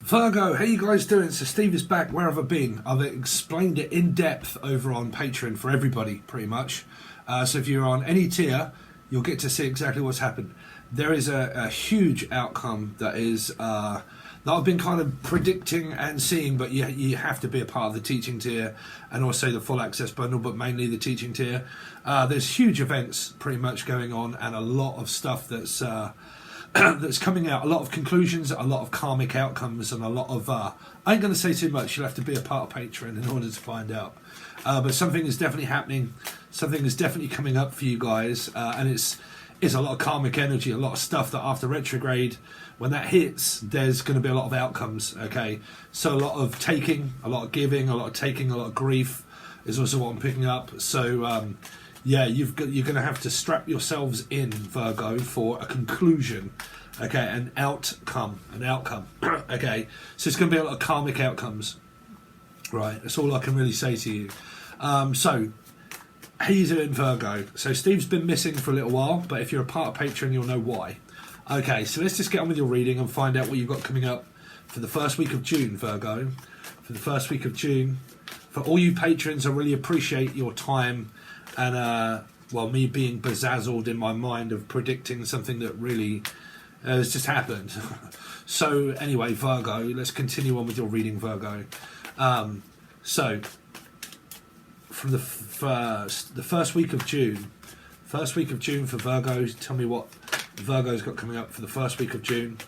Virgo, how you guys doing? So Steve is back. Where have I been? I've explained it in depth over on Patreon for everybody, pretty much. So if you're on any tier, you'll get to see exactly what's happened. There is a huge outcome that is that I've been kind of predicting and seeing, but you have to be a part of the teaching tier and also the full access bundle, but mainly the teaching tier. There's huge events pretty much going on and a lot of stuff that's that's coming out, a lot of conclusions, a lot of karmic outcomes, and a lot of I ain't going to say too much. You'll have to be a part of Patreon in order to find out, but something is definitely happening, something is definitely coming up for you guys, and it's a lot of karmic energy, a lot of stuff that after retrograde, when that hits, there's going to be a lot of outcomes. Okay, so a lot of taking, a lot of giving, a lot of taking, a lot of grief is also what I'm picking up. So yeah, you're going to have to strap yourselves in, Virgo, for a conclusion, okay, an outcome. Okay, so it's going to be a lot of karmic outcomes, right? That's all I can really say to you. So, how you doing, Virgo? So Steve's been missing for a little while, but if you're a part of Patreon, you'll know why. Okay, so let's just get on with your reading and find out what you've got coming up for the first week of June, Virgo. For the first week of June. For all you patrons, I really appreciate your time and well, me being bezazzled in my mind of predicting something that really has just happened. So anyway, Virgo, let's continue on with your reading, Virgo. So from the first week of June for Virgo, tell me what Virgo's got coming up for the first week of June.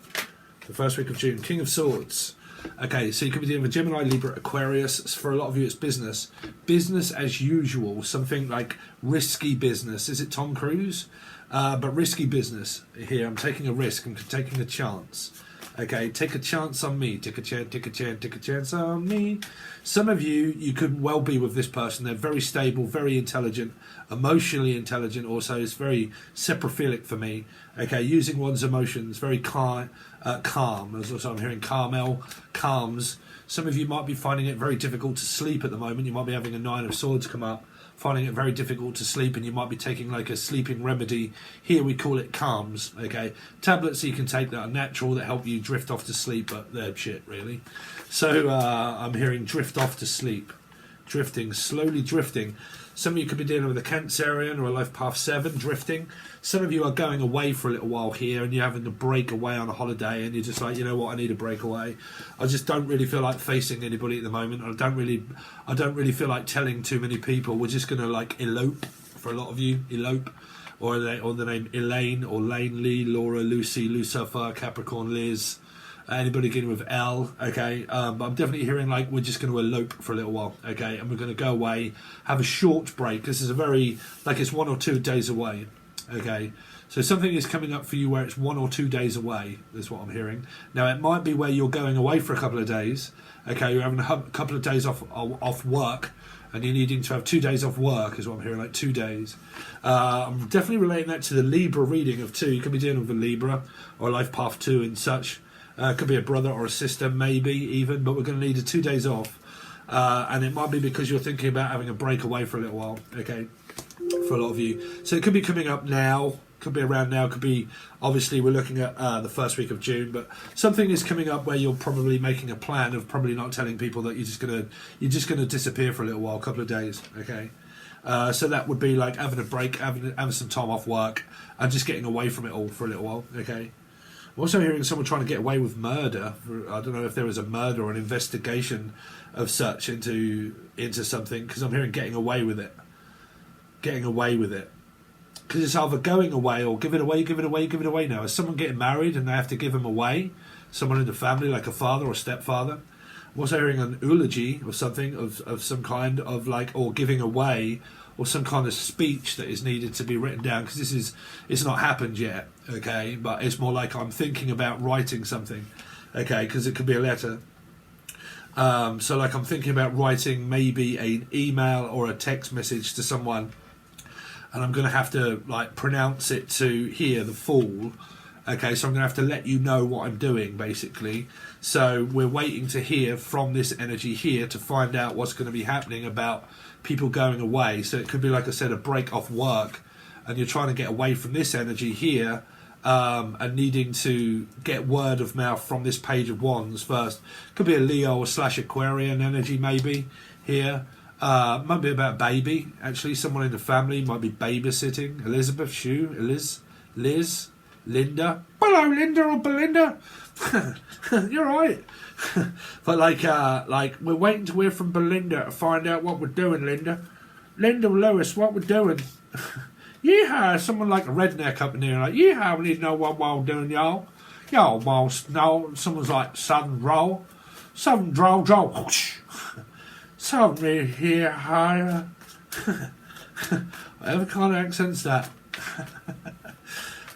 The first week of June, King of Swords. Okay, so you could be dealing with Gemini, Libra, Aquarius. For a lot of you, it's business. Business as usual, something like risky business. Is it Tom Cruise? But risky business. Here, I'm taking a risk. I'm taking a chance. Okay, take a chance on me. Take a chance on me. Some of you could well be with this person. They're very stable, very intelligent, emotionally intelligent also. It's very seprophilic for me. Okay, using one's emotions, very calm. As also I'm hearing calms. Some of you might be finding it very difficult to sleep at the moment. You might be having a Nine of Swords come up, finding it very difficult to sleep, and you might be taking like a sleeping remedy. Here we call it calms. Okay, tablets you can take that are natural that help you drift off to sleep, but they're shit really. So I'm hearing drift off to sleep, drifting, slowly drifting. Some of you could be dealing with a Cancerian or a life path 7, drifting. Some of you are going away for a little while here and you're having to break away on a holiday and you're just like, you know what, I need a breakaway. I just don't really feel like facing anybody at the moment. I don't really feel like telling too many people. We're just going to like elope, for a lot of you, elope. Or the name Elaine or Lane, Lee, Laura, Lucy, Lucifer, Capricorn, Liz. Anybody beginning with L, okay? But I'm definitely hearing like we're just going to elope for a little while, okay? And we're going to go away, have a short break. This is a very, like it's 1 or 2 days away, okay? So something is coming up for you where it's 1 or 2 days away, is what I'm hearing. Now, it might be where you're going away for a couple of days, okay? You're having a couple of days off work, and you're needing to have 2 days off work, is what I'm hearing, like 2 days. I'm definitely relating that to the Libra reading of 2. You could be dealing with a Libra or life path 2 and such. Could be a brother or a sister, maybe even, but we're going to need 2 days off. And it might be because you're thinking about having a break away for a little while, okay, for a lot of you. So it could be coming up now, could be around now, could be, obviously we're looking at the first week of June, but something is coming up where you're probably making a plan of probably not telling people that you're just going to disappear for a little while, a couple of days, okay. So that would be like having a break, having some time off work, and just getting away from it all for a little while, okay. I'm also hearing someone trying to get away with murder. I don't know if there is a murder or an investigation of such into something, because I'm hearing getting away with it. Getting away with it. Because it's either going away or give it away now. Is someone getting married and they have to give them away? Someone in the family, like a father or stepfather? I'm also hearing an eulogy or something of some kind of like, or giving away, or some kind of speech that is needed to be written down, because it's not happened yet, okay, but it's more like I'm thinking about writing something, okay, because it could be a letter. So like I'm thinking about writing maybe an email or a text message to someone, and I'm going to have to like pronounce it to hear the fool, okay, so I'm going to have to let you know what I'm doing, basically. So we're waiting to hear from this energy here to find out what's going to be happening about people going away. So it could be, like I said, a break off work, and you're trying to get away from this energy here and needing to get word of mouth from this Page of Wands first. Could be a Leo or / Aquarian energy maybe here. Might be about baby, actually. Someone in the family might be babysitting. Elizabeth, Sue, Liz, Linda. Hello, Linda or Belinda. You're right. But like we're waiting to hear from Belinda to find out what we're doing, Linda. Linda Lewis, what we're doing. Yeehaw, someone like a redneck up in here, like, yeehaw, we need to know what we're doing, y'all. Y'all, well, no, someone's like, Southern Drawl. Southern Drawl, whoosh. Southern here, higher. Whatever kind of accent's that?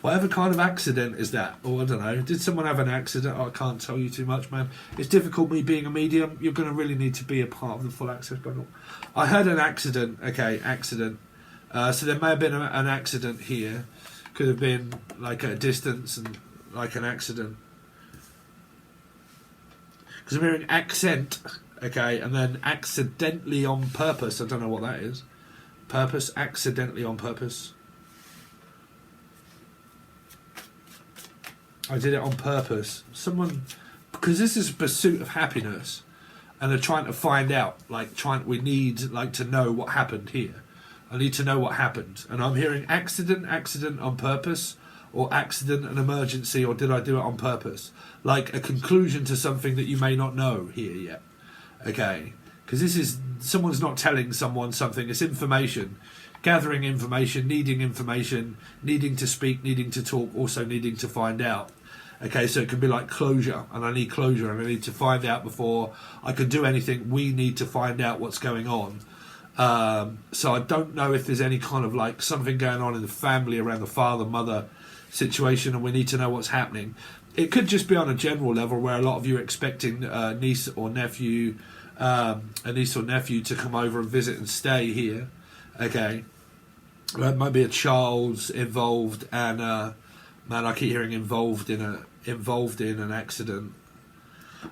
Whatever kind of accident is that? Oh, I don't know. Did someone have an accident? Oh, I can't tell you too much, man. It's difficult, me being a medium. You're going to really need to be a part of the full access bundle. I heard an accident. Okay, accident. So there may have been an accident here. Could have been like at a distance and like an accident. Because I'm hearing accent, okay, and then accidentally on purpose. I don't know what that is. Purpose, accidentally on purpose. I did it on purpose. Someone, because this is a pursuit of happiness, and they're trying to find out. We need to know what happened here. I need to know what happened. And I'm hearing accident on purpose, or accident and emergency, or did I do it on purpose? Like a conclusion to something that you may not know here yet. Okay? Because this is, someone's not telling someone something, it's information. Gathering information, needing to speak, needing to talk, also needing to find out. Okay, so it can be like closure, and I need closure, and I need to find out before I can do anything. We need to find out what's going on. So I don't know if there's any kind of like something going on in the family around the father-mother situation, and we need to know what's happening. It could just be on a general level where a lot of you are expecting a niece or nephew to come over and visit and stay here. Okay, there might be a child's involved, and man, I keep hearing involved in an accident.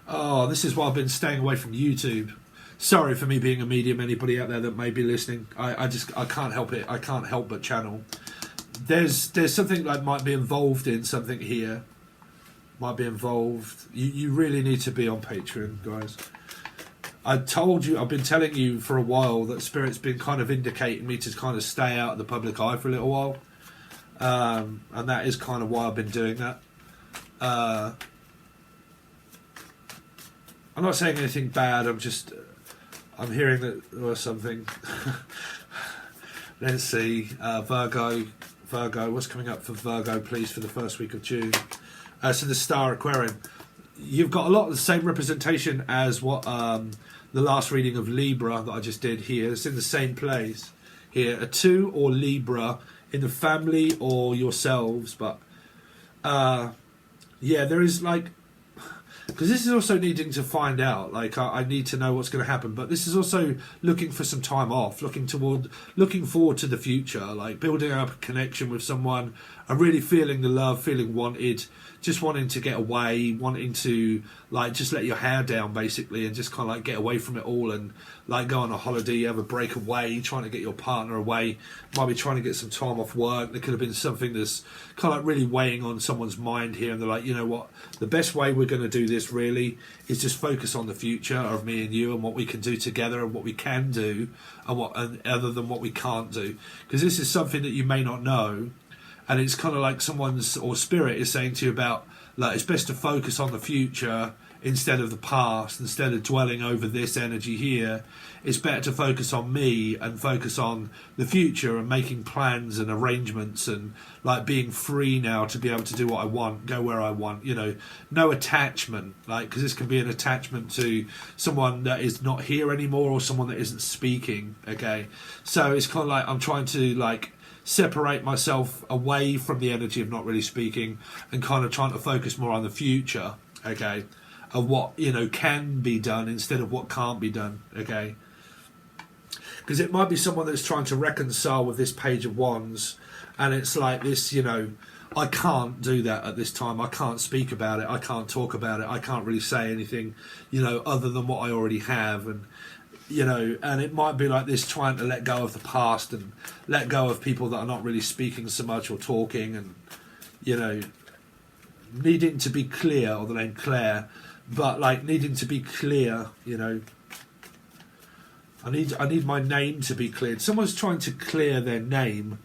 Oh, this is why I've been staying away from YouTube. Sorry for me being a medium. Anybody out there that may be listening, I can't help it. I can't help but channel. There's something that might be involved in something here. Might be involved. You really need to be on Patreon, guys. I've been telling you for a while that Spirit's been kind of indicating me to kind of stay out of the public eye for a little while. And that is kind of why I've been doing that. I'm not saying anything bad, I'm hearing that there was something. Let's see. Virgo, what's coming up for Virgo, please, for the first week of June? So the Star Aquarian. You've got a lot of the same representation as what the last reading of Libra that I just did here. It's in the same place here. A 2 or Libra in the family or yourselves. But, yeah, there is like... Because this is also needing to find out, like I need to know what's going to happen, but this is also looking for some time off, looking forward to the future, like building up a connection with someone, and really feeling the love, feeling wanted, just wanting to get away, wanting to like just let your hair down basically, and just kind of like get away from it all, and like go on a holiday, have a break away, trying to get your partner away, might be trying to get some time off work. There could have been something that's kind of like really weighing on someone's mind here, and they're like, you know what, the best way we're going to do this really is just focus on the future of me and you, and what we can do together, and what we can do, and other than what we can't do, because this is something that you may not know. And it's kind of like someone's, or spirit is saying to you about, like, it's best to focus on the future instead of the past, instead of dwelling over this energy here. It's better to focus on me and focus on the future and making plans and arrangements and like being free now to be able to do what I want, go where I want, you know, no attachment, like, because this can be an attachment to someone that is not here anymore or someone that isn't speaking. Okay, so it's kind of like I'm trying to like separate myself away from the energy of not really speaking and kind of trying to focus more on the future, okay, of what, you know, can be done instead of what can't be done, okay, because it might be someone that's trying to reconcile with this Page of Wands, and it's like this, you know, I can't do that at this time, I can't speak about it, I can't talk about it, I can't really say anything, you know, other than what I already have, and you know, and it might be like this, trying to let go of the past and let go of people that are not really speaking so much or talking, and you know, needing to be clear, or the name Claire, but like needing to be clear, you know. I need my name to be cleared. Someone's trying to clear their name,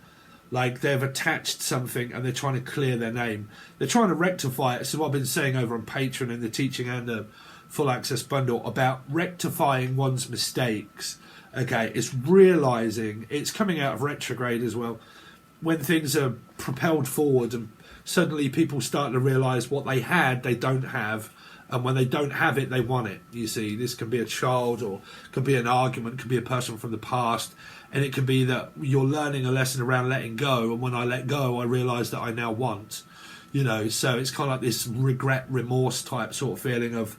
like they've attached something and they're trying to clear their name. They're trying to rectify it. This is what I've been saying over on Patron in the teaching and the full access bundle about rectifying one's mistakes. Okay, it's realising, it's coming out of retrograde as well, when things are propelled forward and suddenly people start to realise what they had, they don't have, and when they don't have it, they want it. You see, this can be a child, or could be an argument, could be a person from the past, and it can be that you're learning a lesson around letting go, and when I let go, I realise that I now want. You know, so it's kind of like this regret, remorse type sort of feeling of,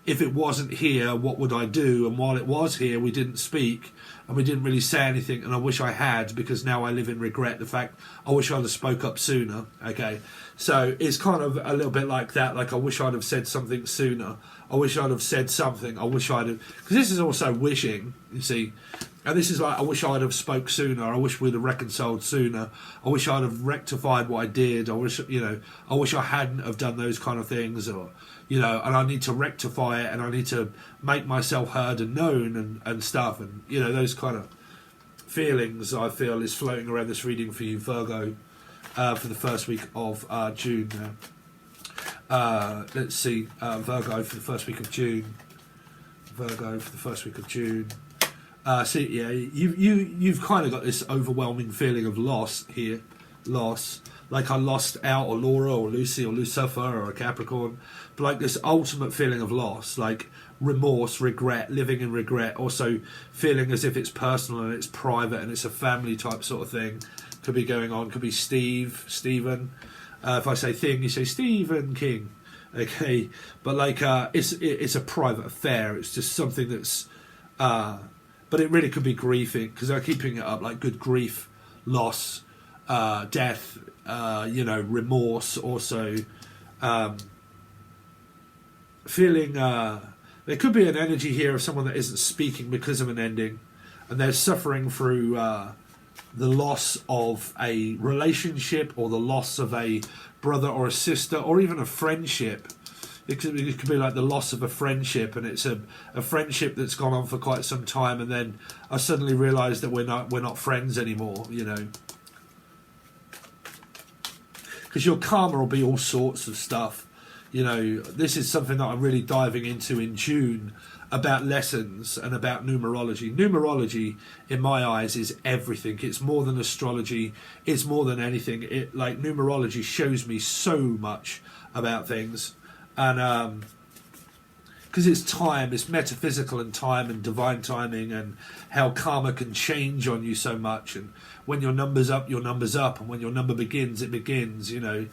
if it wasn't here, what would I do? And while it was here, we didn't speak, and we didn't really say anything, and I wish I had, because now I live in regret. The fact, I wish I'd have spoke up sooner. Okay, so it's kind of a little bit like that, like I wish I'd have said something sooner. I wish I'd have said something. I wish I'd have, because this is also wishing, you see. And this is like, I wish I'd have spoke sooner. I wish we'd have reconciled sooner. I wish I'd have rectified what I did. I wish, you know, I wish I hadn't have done those kind of things, or, you know, and I need to rectify it, and I need to make myself heard and known, and stuff, and, you know, those kind of feelings I feel is floating around this reading for you, Virgo, for the first week of June now. Let's see, Virgo for the first week of June. Virgo for the first week of June. See, yeah, you've kind of got this overwhelming feeling of loss here, loss. Like I lost out, or Laura, or Lucy, or Lucifer, or a Capricorn, but like this ultimate feeling of loss, like remorse, regret, living in regret, also feeling as if it's personal and it's private and it's a family type sort of thing. Could be going on, could be Stephen. If I say thing, you say Stephen King. Okay, but like it's a private affair. It's just something that's, but it really could be grieving, because they're keeping it up like good grief, loss, death, you know, remorse. Also, feeling. There could be an energy here of someone that isn't speaking because of an ending, and they're suffering through the loss of a relationship, or the loss of a brother or a sister, or even a friendship. It could be like the loss of a friendship, and it's a friendship that's gone on for quite some time, and then I suddenly realised that we're not friends anymore, you know. Because your karma will be all sorts of stuff. You know, this is something that I'm really diving into in June, about lessons and about numerology. Numerology, in my eyes, is everything. It's more than astrology. It's more than anything. It, like, numerology shows me so much about things. And because it's time, it's metaphysical, and time and divine timing, and how karma can change on you so much. And when your number's up, your number's up, and when your number begins, it begins, you know.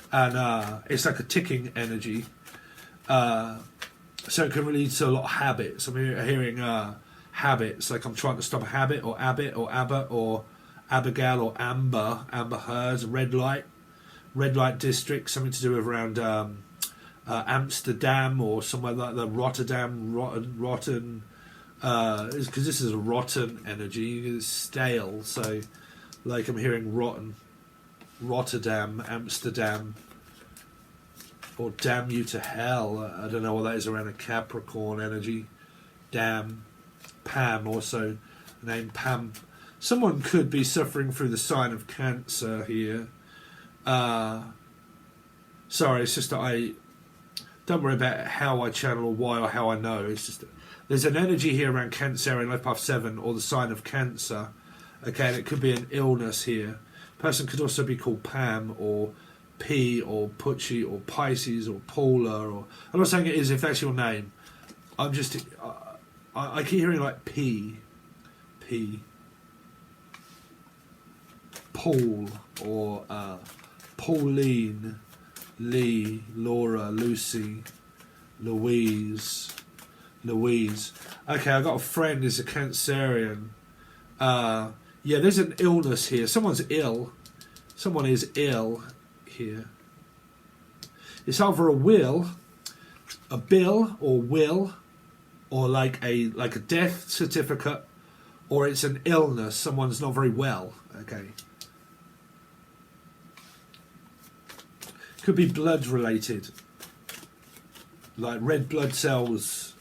And it's like a ticking energy. So it can lead to a lot of habits. I'm hearing habits, like I'm trying to stop a habit, or Abbott, or Abbott, or Abigail, or Amber Heard, red light district, something to do with around Amsterdam, or somewhere like the Rotterdam, rotten, because this is a rotten energy, it's stale, so like I'm hearing rotten, Rotterdam, Amsterdam, or damn you to hell. I don't know what that is around a Capricorn energy. Damn. Pam, also named Pam. Someone could be suffering through the sign of Cancer here. Sorry, it's just that don't worry about how I channel or why or how I know. It's just there's an energy here around Cancer in Life Path 7, or the sign of Cancer. Okay, and it could be an illness here. Person could also be called Pam, or P, or Pucci, or Pisces, or Paula, or I'm not saying it is if that's your name. I'm just I keep hearing like P, Paul, or Pauline, Lee, Laura, Lucy, Louise. Okay, I got a friend who's a Cancerian. Yeah, there's an illness here. Someone's ill. Someone is ill here. It's either a bill, or will, or like a death certificate, or it's an illness. Someone's not very well. Okay. Could be blood related, like red blood cells,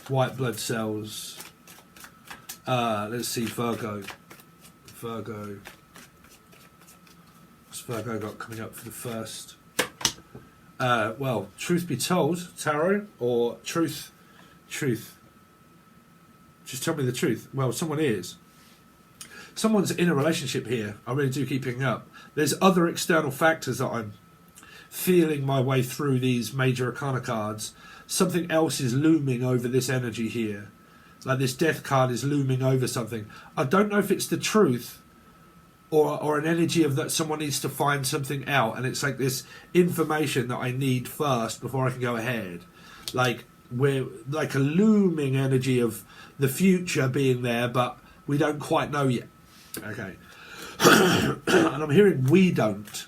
white blood cells. Let's see, Virgo. What's Virgo got coming up for the first? Well, truth be told, tarot, or truth. Just tell me the truth. Well, someone's in a relationship here. I really do keep picking up. There's other external factors that I'm feeling my way through these major arcana cards. Something else is looming over this energy here. Like this death card is looming over something. I don't know if it's the truth or an energy of that someone needs to find something out, and it's like this information that I need first before I can go ahead. Like we're like a looming energy of the future being there, but we don't quite know yet. Okay. And I'm hearing we don't.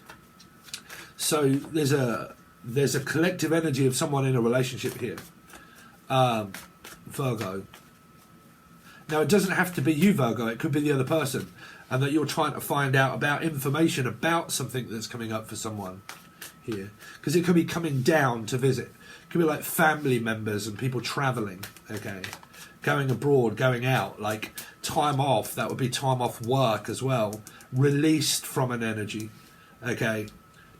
So there's a collective energy of someone in a relationship here. Virgo. Now it doesn't have to be you, Virgo, it could be the other person, and that you're trying to find out about information about something that's coming up for someone here. Because it could be coming down to visit. It could be like family members and people travelling, okay? Going abroad, going out, like time off, that would be time off work as well. Released from an energy, okay?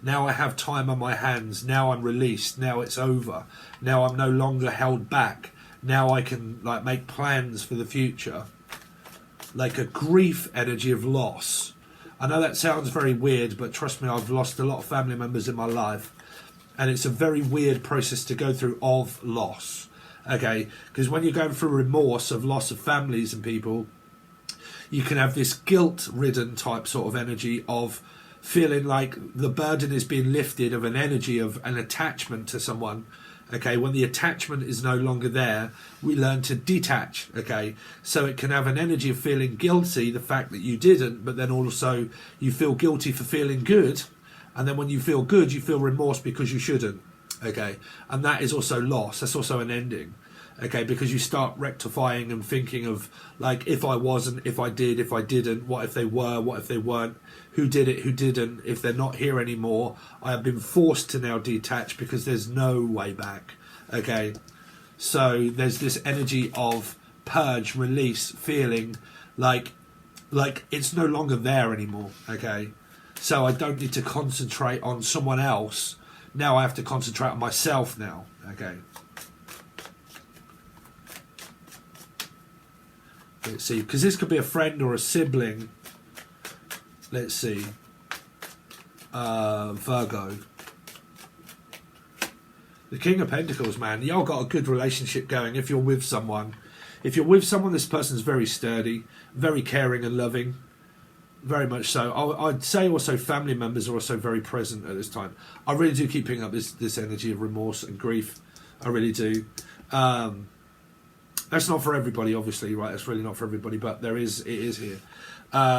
Now I have time on my hands, now I'm released, now it's over. Now I'm no longer held back. Now I can like make plans for the future. Like a grief energy of loss. I know that sounds very weird, but trust me, I've lost a lot of family members in my life, and it's a very weird process to go through of loss. Okay, because when you're going through remorse of loss of families and people, you can have this guilt-ridden type sort of energy of feeling like the burden is being lifted of an energy of an attachment to someone. Okay, when the attachment is no longer there, we learn to detach. Okay, so it can have an energy of feeling guilty, the fact that you didn't, but then also you feel guilty for feeling good, and then when you feel good, you feel remorse because you shouldn't. Okay, and that is also loss. That's also an ending. Okay, because you start rectifying and thinking of like, if I wasn't, if I did, if I didn't, what if they were, what if they weren't, who did it, who didn't, if they're not here anymore. I have been forced to now detach because there's no way back. Okay, so there's this energy of purge, release, feeling like it's no longer there anymore. Okay, so I don't need to concentrate on someone else. Now I have to concentrate on myself now. Okay. Let's see, because this could be a friend or a sibling. Let's see. Virgo. The King of Pentacles, man. Y'all got a good relationship going if you're with someone. If you're with someone, this person's very sturdy, very caring and loving. Very much so. I'd say also family members are also very present at this time. I really do keep picking up this energy of remorse and grief. I really do. That's not for everybody, obviously, right? That's really not for everybody, but it is here.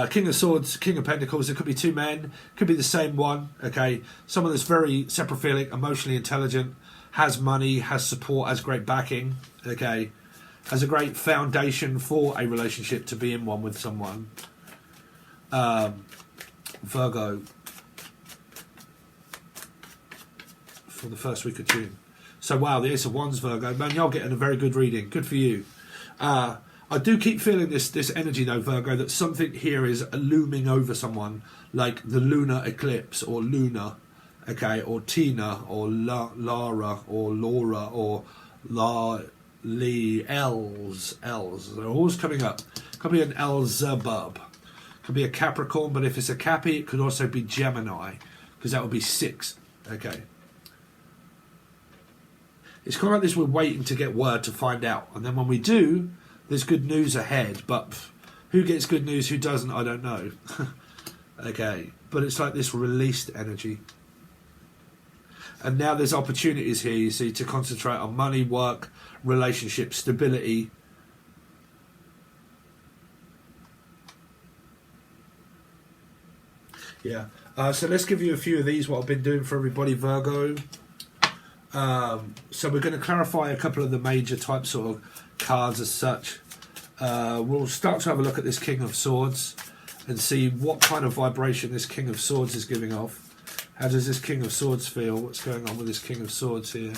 King of Swords, King of Pentacles. It could be two men, could be the same one. Okay, someone that's very separate feeling, emotionally intelligent, has money, has support, has great backing. Okay, has a great foundation for a relationship to be in one with someone. Virgo for the first week of June. So wow, the Ace of Wands, Virgo. Man, y'all getting a very good reading. Good for you. I do keep feeling this energy though, Virgo, that something here is looming over someone, like the lunar eclipse or Luna, okay, or Tina or Lara or Laura or Els. They're always coming up. Could be an Elzebub. Could be a Capricorn, but if it's a Cappy, it could also be Gemini, because that would be 6. Okay. It's kind of like this, we're waiting to get word to find out. And then when we do, there's good news ahead. But who gets good news, who doesn't, I don't know. Okay. But it's like this released energy. And now there's opportunities here, you see, to concentrate on money, work, relationship, stability. Yeah. So let's give you a few of these, what I've been doing for everybody, Virgo. So we're going to clarify a couple of the major type sort of cards as such. We'll start to have a look at this King of Swords and see what kind of vibration this King of Swords is giving off. How does this King of Swords feel? What's going on with this King of Swords here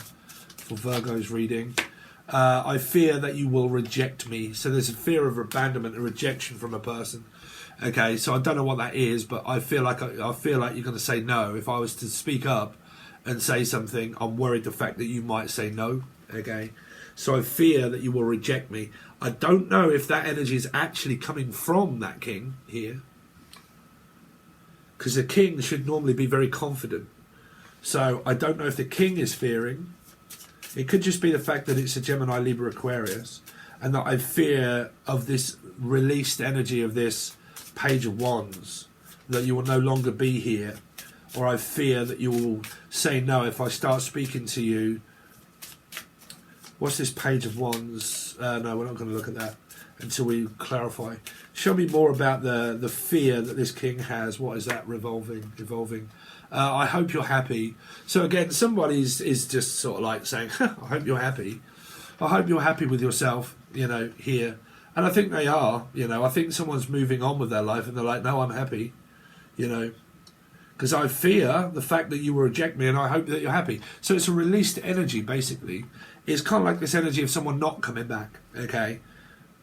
for Virgo's reading? I fear that you will reject me. So there's a fear of abandonment, a rejection from a person. Okay, so I don't know what that is, but I feel like I feel like you're going to say no. If I was to speak up and say something, I'm worried the fact that you might say no. Okay, so I fear that you will reject me. I don't know if that energy is actually coming from that king here, because the king should normally be very confident. So I don't know if the king is fearing. It could just be the fact that it's a Gemini, Libra, Aquarius, and that I fear of this released energy of this Page of Wands, that you will no longer be here, or I fear that you will say no if I start speaking to you. What's this Page of Wands? No, we're not going to look at that until we clarify. Show me more about the fear that this king has. What is that? Evolving. I hope you're happy. So again, somebody's is just sort of like saying, I hope you're happy. I hope you're happy with yourself, here. And I think they are, I think someone's moving on with their life and they're like, no, I'm happy, because I fear the fact that you will reject me and I hope that you're happy. So it's a released energy, basically. It's kind of like this energy of someone not coming back, okay?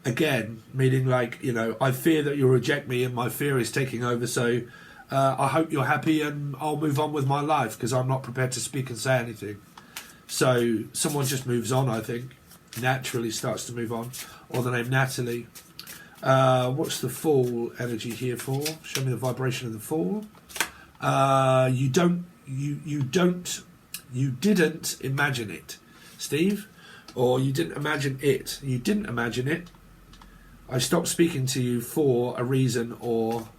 Again, meaning like, I fear that you'll reject me and my fear is taking over, so I hope you're happy and I'll move on with my life because I'm not prepared to speak and say anything. So someone just moves on, I think, naturally starts to move on. Or the name Natalie. What's the Fool energy here for? Show me the vibration of the Fool. You didn't imagine it, Steve, or you didn't imagine it. You didn't imagine it. I stopped speaking to you for a reason, or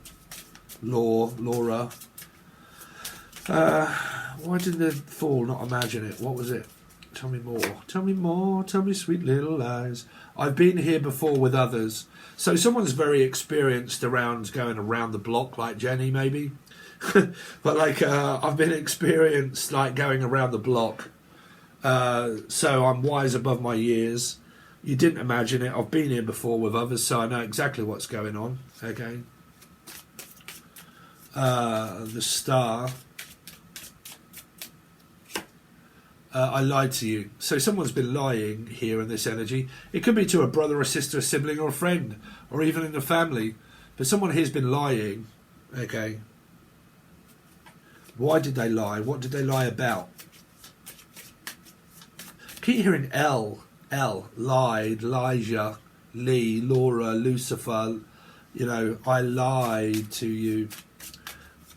Laura. Why did the Fool not imagine it? What was it? Tell me more. Tell me more. Tell me sweet little lies. I've been here before with others. So someone's very experienced around going around the block, like Jenny, maybe. But like I've been experienced like going around the block. So I'm wise above my years. You didn't imagine it. I've been here before with others, so I know exactly what's going on. Okay. The Star. I lied to you. So someone's been lying here in this energy. It could be to a brother, a sister, a sibling, or a friend, or even in the family. But someone here's been lying. Okay. Why did they lie? What did they lie about? Keep hearing L. Lied, Elijah, Lee, Laura, Lucifer. I lied to you.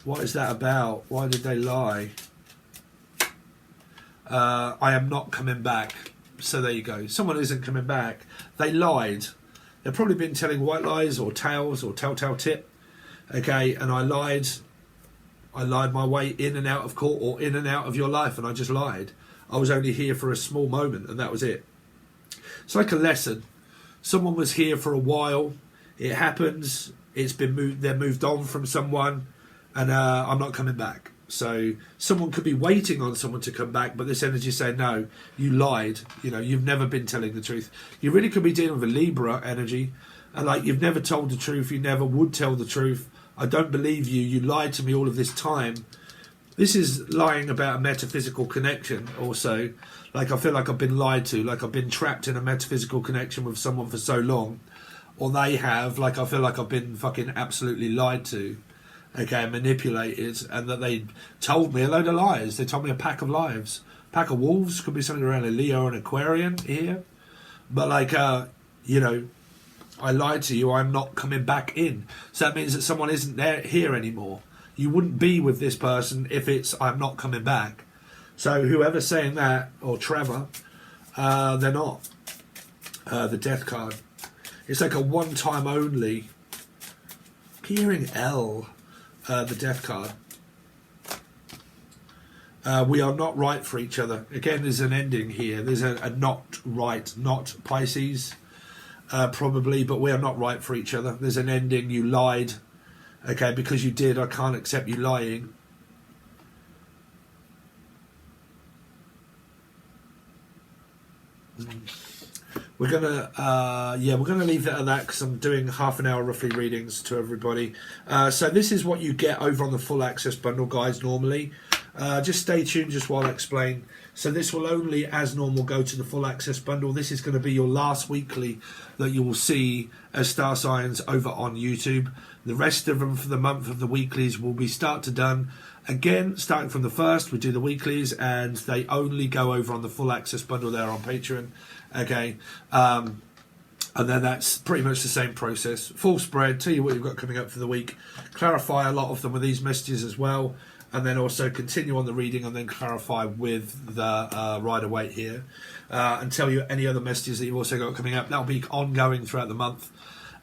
What is that about? Why did they lie? I am not coming back. So there you go. Someone isn't coming back. They lied. They've probably been telling white lies or tales or telltale tip. Okay, and I lied. I lied my way in and out of court or in and out of your life, and I just lied. I was only here for a small moment, and that was it. It's like a lesson. Someone was here for a while. It happens. It's been moved. They're moved on from someone, and I'm not coming back. So someone could be waiting on someone to come back, but this energy is saying, no, you lied. You've never been telling the truth. You really could be dealing with a Libra energy, and like you've never told the truth. You never would tell the truth. I don't believe you. You lied to me all of this time. This is lying about a metaphysical connection also. Like I feel like I've been lied to, like I've been trapped in a metaphysical connection with someone for so long. Or they have, like I feel like I've been fucking absolutely lied to. Okay, manipulated, and that they told me a load of lies. They told me a pack of lies. Pack of wolves, could be something around a Leo and Aquarian here. But like, I lied to you, I'm not coming back in. So that means that someone isn't here anymore. You wouldn't be with this person if it's, I'm not coming back. So whoever's saying that, or Trevor, they're not. The Death card. It's like a one time only. Hearing L. The Death card. We are not right for each other. Again, there's an ending here. There's a not right, not Pisces, probably, but we are not right for each other. There's an ending. You lied. Okay, because you did. I can't accept you lying. We're gonna leave it at that because I'm doing half an hour roughly readings to everybody. So this is what you get over on the full access bundle, guys. Normally, Just stay tuned just while I explain. So this will only, as normal, go to the full access bundle. This is going to be your last weekly that you will see as star signs over on YouTube. The rest of them for the month of the weeklies will be start to done. Again, starting from the 1st, we do the weeklies, and they only go over on the full access bundle there on Patreon. Okay. And then that's pretty much the same process. Full spread, tell you what you've got coming up for the week. Clarify a lot of them with these messages as well. And then also continue on the reading and then clarify with the Rider-Waite here. And tell you any other messages that you've also got coming up. That'll be ongoing throughout the month.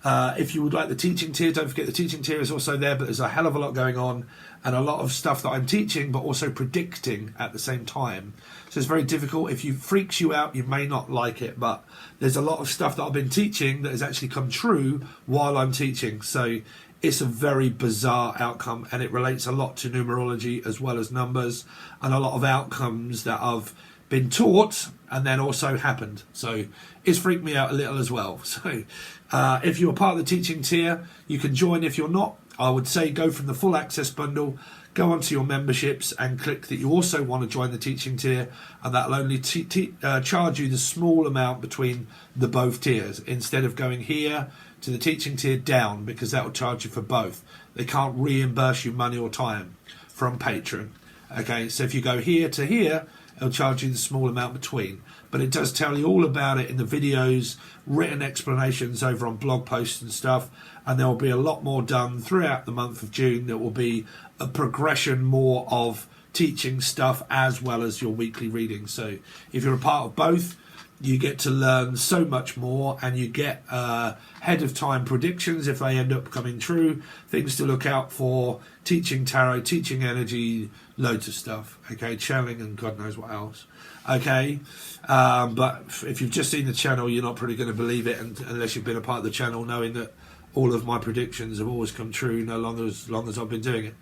If you would like the teaching tier, don't forget the teaching tier is also there, but there's a hell of a lot going on and a lot of stuff that I'm teaching but also predicting at the same time. So it's very difficult. If it freaks you out, you may not like it, but there's a lot of stuff that I've been teaching that has actually come true while I'm teaching. So it's a very bizarre outcome, and it relates a lot to numerology as well as numbers, and a lot of outcomes that I've been taught and then also happened. So it's freaked me out a little as well. So if you're part of the teaching tier, you can join. If you're not, I would say go from the full access bundle, go onto your memberships and click that you also want to join the teaching tier, and that'll only charge you the small amount between the both tiers, instead of going here to the teaching tier down, because that will charge you for both. They can't reimburse you money or time from Patron. Okay, so if you go here to here, it'll charge you the small amount between. But it does tell you all about it in the videos, written explanations over on blog posts and stuff, and there will be a lot more done throughout the month of June. There will be a progression more of teaching stuff as well as your weekly readings. So if you're a part of both, you get to learn so much more, and you get ahead of time predictions if they end up coming true, things to look out for, teaching tarot, teaching energy, loads of stuff, okay, channeling and God knows what else, okay. But if you've just seen the channel, you're not probably going to believe it, unless you've been a part of the channel, knowing that all of my predictions have always come true, no longer as long as I've been doing it.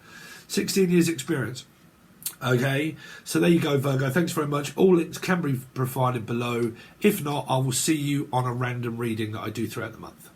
16 years experience. Okay, so there you go, Virgo. Thanks very much. All links can be provided below. If not, I will see you on a random reading that I do throughout the month.